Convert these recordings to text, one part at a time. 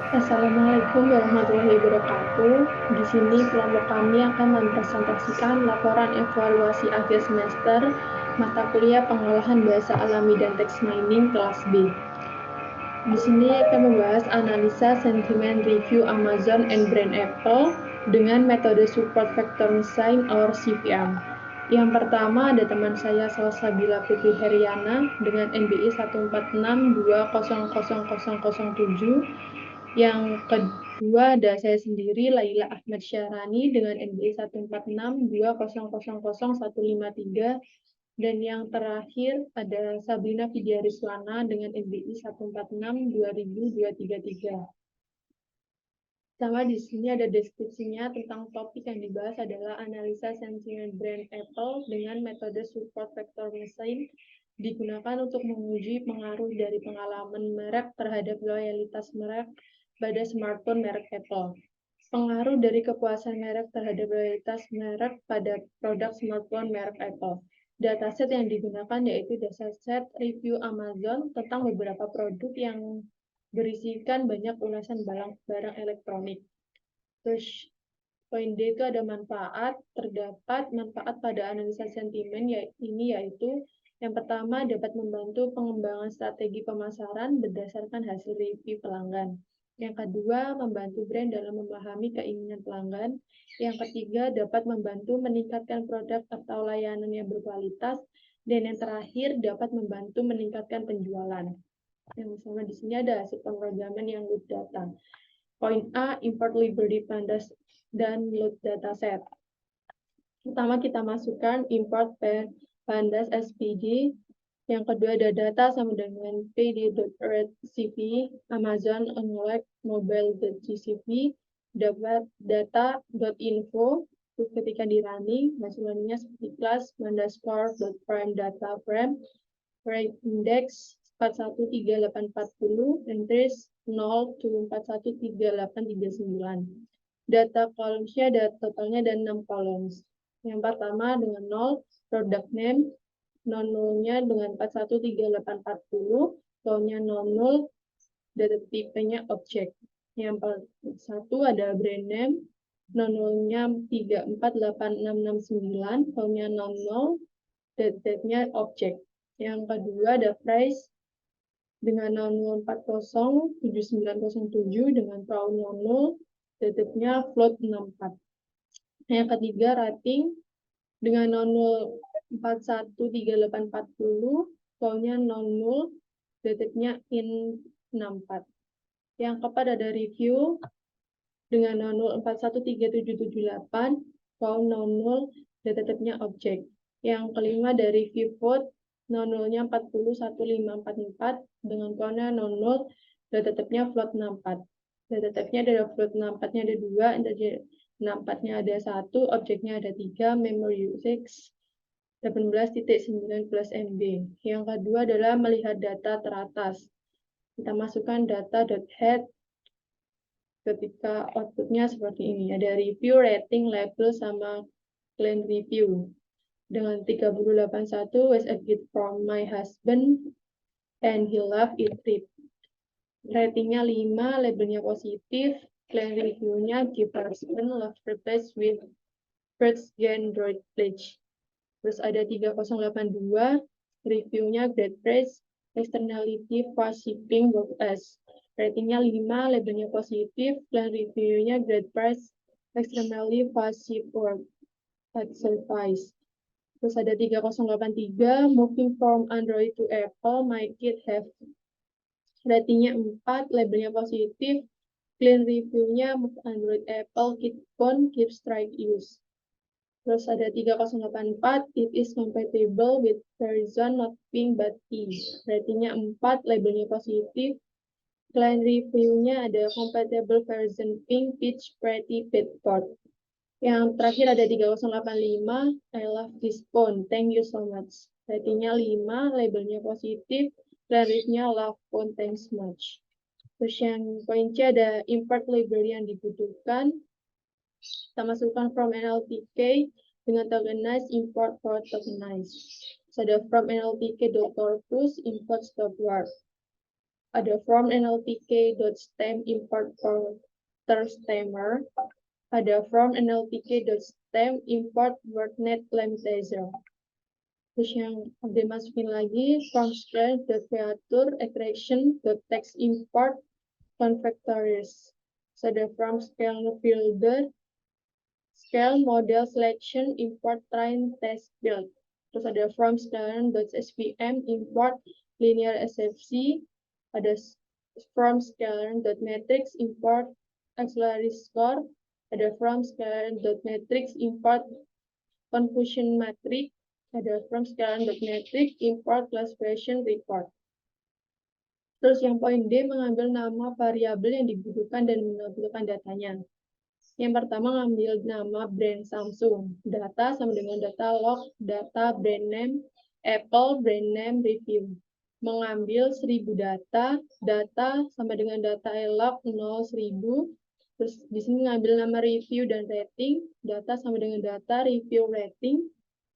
Assalamualaikum warahmatullahi wabarakatuh. Di sini kelompok kami akan mempresentasikan laporan evaluasi akhir semester mata kuliah pengolahan bahasa alami dan teks mining kelas B. Di sini akan membahas analisa sentimen review Amazon and brand Apple dengan metode support vector machine or CVM. Yang pertama ada teman saya Salsabila Putri Heriana dengan NBI 146200007. Yang kedua ada saya sendiri Laila Ahmad Syarani dengan NBI 14620000153. Dan yang terakhir ada Sabrina Vidya Riswana dengan NBI 1462023. Sama di sini ada deskripsinya tentang topik yang dibahas adalah analisa sentimen brand Apple dengan metode support vector machine digunakan untuk menguji pengaruh dari pengalaman merek terhadap loyalitas merek pada smartphone merek Apple. Pengaruh dari kepuasan merek terhadap loyalitas merek pada produk smartphone merek Apple. Dataset yang digunakan yaitu dataset review Amazon tentang beberapa produk yang berisikan banyak ulasan barang elektronik. Terus poin D itu ada manfaat. Terdapat manfaat pada analisa sentimen yaitu yang pertama dapat membantu pengembangan strategi pemasaran berdasarkan hasil review pelanggan. Yang kedua, membantu brand dalam memahami keinginan pelanggan. Yang ketiga, dapat membantu meningkatkan produk atau layanan yang berkualitas. Dan yang terakhir, dapat membantu meningkatkan penjualan. Yang sama di sini ada hasil pemrograman yang load data. Poin A, import library pandas dan load dataset. Pertama kita masukkan import pandas SPG. Yang kedua ada data sama dengan pd.readcv, Amazon unlock mobile.gcv, dapat data.info. Ketika di running, hasilnya seperti class mandascore.prime data frame, frame index 413840, entries 0 to 413839. Data columns-nya ada totalnya ada 6 columns. Yang pertama dengan 0, product name, non-nullnya dengan 413840, row-nya non-null, data tipenya object. Yang satu ada brand name, non-nullnya 348669, row-nya non-null, date-nya object. Yang kedua ada price dengan non-null 407907 dengan row non-null, date-nya float 64. Yang ketiga rating dengan non-null 413840, row-nya non-null, date-nya in 64. Yang keempat ada review dengan non-null 413778, row non-null, date-nya object. Yang kelima ada review vote, non-nullnya 40154 dengan row-nya non-null, date-nya float 64. Date-nya ada float 64-nya ada 2, 64-nya ada 1, objeknya ada 3, memory usage 18.9 plus MB. Yang kedua adalah melihat data teratas. Kita masukkan data.head ketika outputnya seperti ini. Ada review, rating, label, sama client review. Dengan 3081 was a gift from my husband and he loved it. Ratingnya 5, labelnya positif, client review-nya give husband love replace with first gen Android pledge. Terus ada 3082, reviewnya great price, externality fast shipping both as. Ratingnya 5, labelnya positif, client review-nya great price, externally fast ship or service. Terus ada 3083, moving from Android to Apple, my kid have. Ratingnya 4, labelnya positif, clean review-nya Android Apple kit phone keep strike use. Terus ada 3084, it is compatible with Verizon not pink but E. Ratingnya 4, labelnya positif. Client review-nya ada compatible version pink, peach, pretty, bedboard. Yang terakhir ada 3085, I love this phone, thank you so much. Ratingnya 5, labelnya positif. Client review-nya love phone, thanks much. Terus yang poin C ada import library yang dibutuhkan. Kita masukkan from NLTK dengan tokenize import for tokenize. So ada from NLTK.corpus import stopward. ada from nltk.stem import stemmer, ada from nltk.stem import wordnet lemtezer. Terus yang dimasukin lagi from scale.creator attraction.text import convectors. So ada from scale builder, scale model selection import train test build. Terus ada from scalar.svm import linear SFC, ada from scalar.matrix import auxiliary score, ada from scalar.matrix import confusion matrix, ada from scalar.matrix import classification report. Terus yang poin D, mengambil nama variabel yang dibutuhkan dan menampilkan datanya. Yang pertama, ngambil nama brand Samsung. Data sama dengan data log, data brand name, Apple brand name review. Mengambil 1000 data, data sama dengan data log 0 1000. Terus di sini ngambil nama review dan rating, data sama dengan data review rating.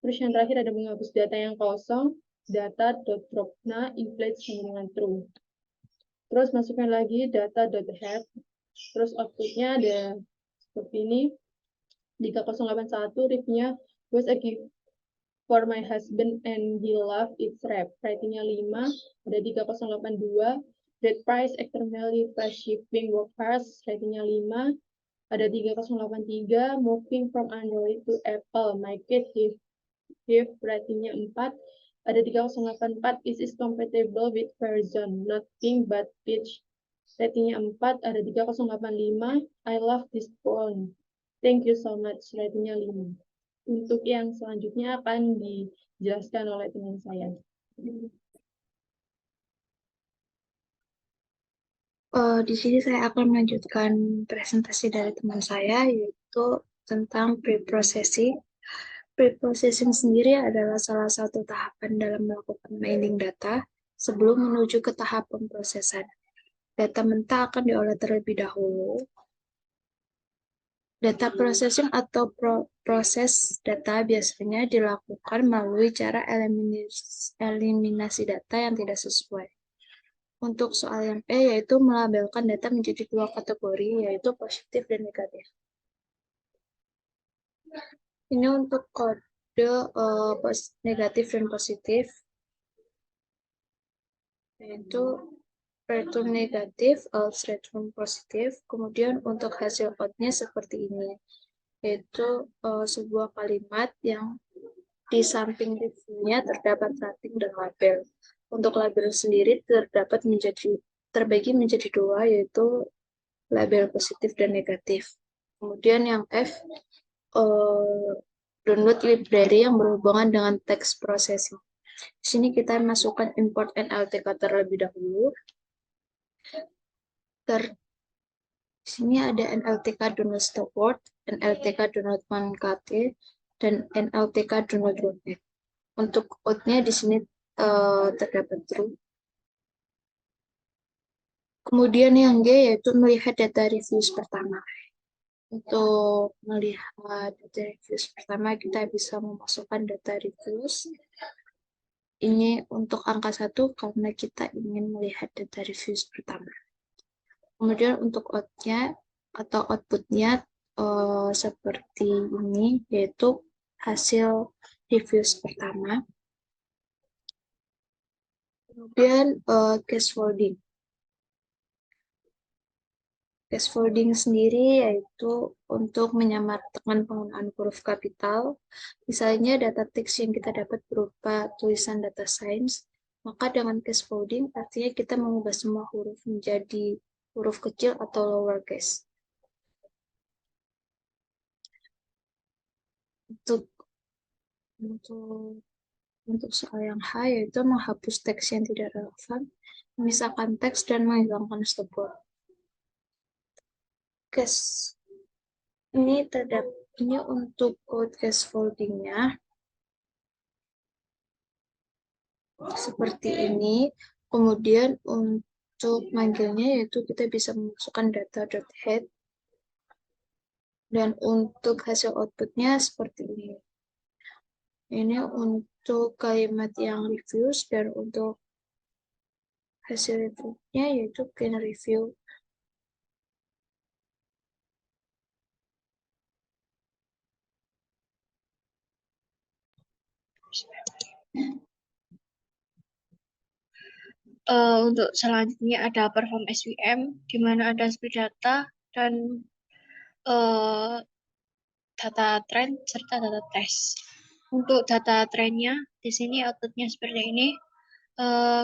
Terus yang terakhir ada menghapus data yang kosong, data.drop, inflate sama dengan true. Terus masukkan lagi data.head. Terus outputnya ada seperti ini. 3081 review-nya was a gift for my husband and he loved its rap. Ratingnya 5. Ada 3082 red price extra value plus shipping work fast. Ratingnya 5. Ada 3083 moving from Android to Apple. My kid give ratingnya 4. Ada 3084 is compatible with version not pink but peach. Ratingnya 4. Ada 3085 I love this phone. Thank you so much. Ratingnya 5. Untuk yang selanjutnya akan dijelaskan oleh teman saya. Di sini saya akan melanjutkan presentasi dari teman saya, yaitu tentang pre-processing. Pre-processing sendiri adalah salah satu tahapan dalam melakukan mining data sebelum menuju ke tahap pemrosesan. Data mentah akan diolah terlebih dahulu. Data processing atau proses data biasanya dilakukan melalui cara eliminasi data yang tidak sesuai. Untuk soal yang E, yaitu melabelkan data menjadi 2 kategori, yaitu positif dan negatif. Ini untuk kode negatif dan positif, yaitu return negatif, else return positif. Kemudian untuk hasil outnya seperti ini, yaitu sebuah kalimat yang di samping reviewnya terdapat rating dan label. Untuk label sendiri terbagi menjadi 2, yaitu label positif dan negatif. Kemudian yang F, download library yang berhubungan dengan text processing. Di sini kita masukkan import NLTK terlebih dahulu. Di sini ada NLTK download stopword, NLTK download 1KT, dan NLTK download rollback. Untuk outnya di sini terdapat true. Kemudian yang G, yaitu melihat data reviews pertama. Untuk melihat data reviews pertama, kita bisa memasukkan data reviews. Ini untuk angka 1 karena kita ingin melihat data reviews pertama. Kemudian untuk outnya atau outputnya seperti ini, yaitu hasil reviews pertama. Kemudian case folding. Case folding sendiri yaitu untuk menyamaratakan penggunaan huruf kapital. Misalnya data teks yang kita dapat berupa tulisan data science, maka dengan case folding artinya kita mengubah semua huruf menjadi huruf kecil atau lowercase. Untuk soal yang H, yaitu menghapus teks yang tidak relevan, memisahkan teks, dan menghilangkan stopword. Case ini untuk code case foldingnya seperti ini. Kemudian untuk manggilnya yaitu kita bisa memasukkan data.head, dan untuk hasil outputnya seperti ini. Ini untuk kalimat yang reviews, dan untuk hasil reviewnya yaitu clean review. Untuk selanjutnya ada perform SVM, di mana ada speed data dan data trend serta data test. Untuk data trendnya, di sini outputnya seperti ini.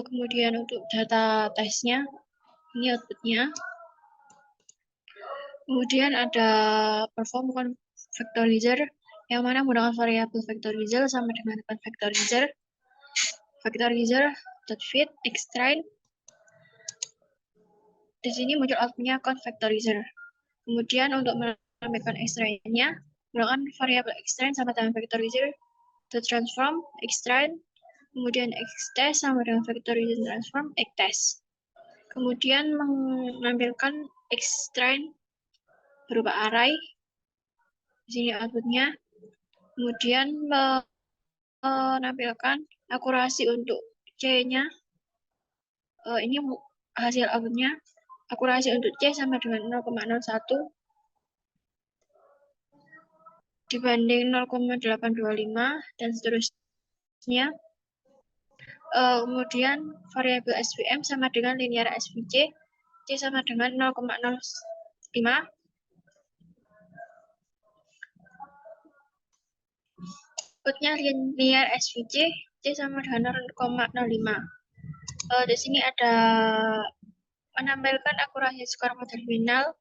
Kemudian untuk data testnya, ini outputnya. Kemudian ada perform convectorizer, yang mana menggunakan variabel vectorizer sama dengan convectorizer. Vectorizer.fit extract. Di sini muncul outputnya convectorizer. Kemudian untuk menampilkan extract-nya, menggunakan variabel extract sama dengan vectorizer. To transform extract, kemudian xtest sama dengan vectorizer transform xtest. Kemudian menampilkan extract berupa array. Di sini outputnya. Kemudian menampilkan akurasi untuk C-nya. Ini hasil outputnya. Akurasi untuk C sama dengan 0,01 dibanding 0,825 dan seterusnya. Kemudian variabel SVM sama dengan linear SVC, C sama dengan 0,05. Outputnya linear SVC, C sama dengan 0,05. Di sini ada menampilkan akurasi skor model final,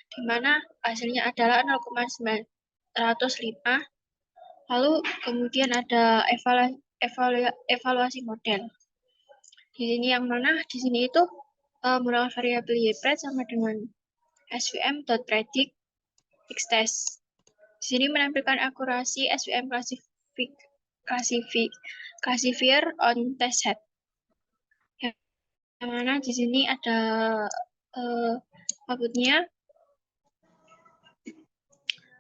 di mana hasilnya adalah 0,905. Lalu kemudian ada evaluasi model. Di sini yang mana? Di sini itu menggunakan variabel ypred sama dengan svm.predict xtest. Di sini menampilkan akurasi svm classifier on test set. Yang mana di sini ada outputnya.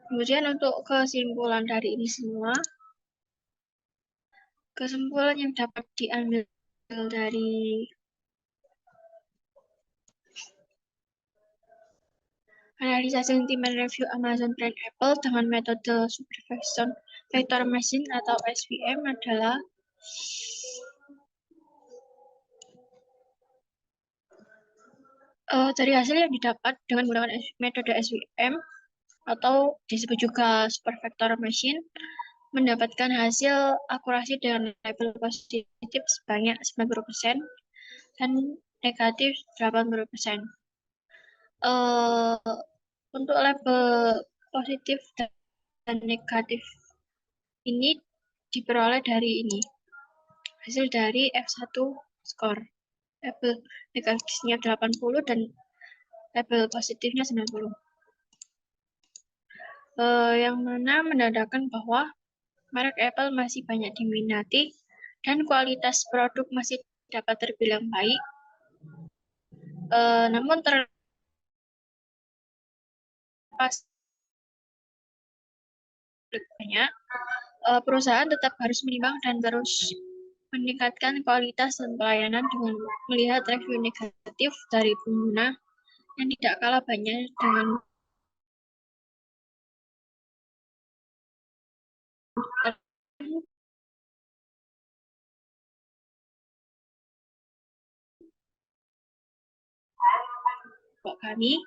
Kemudian untuk kesimpulan dari ini semua, kesimpulan yang dapat diambil dari analisa sentimen review Amazon Prime Apple dengan metode supervision vector machine atau SVM adalah dari hasil yang didapat dengan menggunakan metode SVM atau disebut juga super vector machine, mendapatkan hasil akurasi dengan label positif sebanyak 90% dan negatif 80%. Untuk label positif dan negatif ini diperoleh dari ini, hasil dari F1 score. Label negatifnya 80 dan label positifnya 90. Yang mana menandakan bahwa merek Apple masih banyak diminati dan kualitas produk masih dapat terbilang baik. Namun terlepas banyak, perusahaan tetap harus menimbang dan terus meningkatkan kualitas dan pelayanan dengan melihat review negatif dari pengguna yang tidak kalah banyak dengan kami